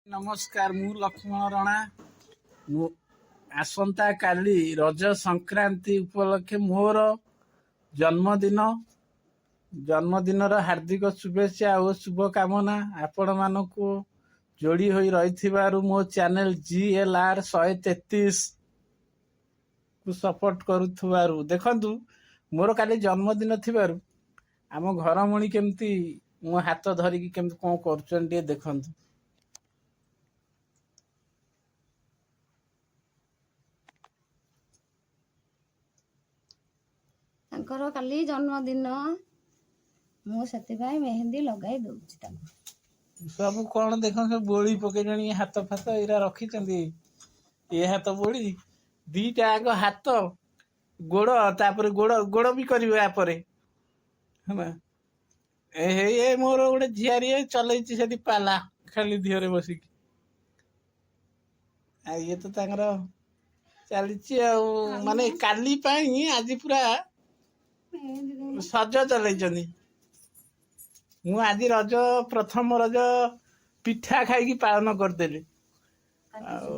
नमस्कार मु लक्ष्मण रणा आसंता काली रज संक्रांति उपलक्षे मोर जन्मदिन हार्दिक शुभेच्छा और शुभकामना आपण मानकु जोड़ी होई रही मो चैनल GLR 133 को सपोर्ट करुथुवारु देखंतु मोर काली जन्मदिन थिबारु आम घर मणि केमती मो हाथ धरिकी केमती कोन करछन टे देखंतु। ତାଙ୍କର କାଲି ଜନ୍ମଦିନ ମୁଁ ସେଥିପାଇଁ ମେହେନ୍ଦି ଲଗାଇ ଦଉଛି ତାଙ୍କୁ। ସବୁ କଣ ଦେଖ ସବୁ ବୋଳି ପକେଇଲେଣି ହାତ ଫାତ ଏଇରା ରଖିଛନ୍ତି ଏ ହାତ ବୋଳି ଦିଟା ଆଗ ହାତ ଗୋଡ ତାପରେ ଗୋଡ ଗୋଡ ବି କରିବେ ଆପରେ ହେଲା ଏ ମୋର ଗୋଟେ ଝିଆରୀ ଚଲେଇଛି ସେଠି ପାଲା ଖାଲି ଦିହରେ ବସିକି ଆଉ ଇଏ ତ ତାଙ୍କର ଚାଲିଛି ଆଉ ମାନେ କାଲି ପାଇଁ ଆଜି ପୁରା ସଜ ଚଲେଇଛନ୍ତି। ମୁଁ ଆଜି ରଜ ପ୍ରଥମ ରଜ ପିଠା ଖାଇକି ପାଳନ କରିଦେଲି ଆଉ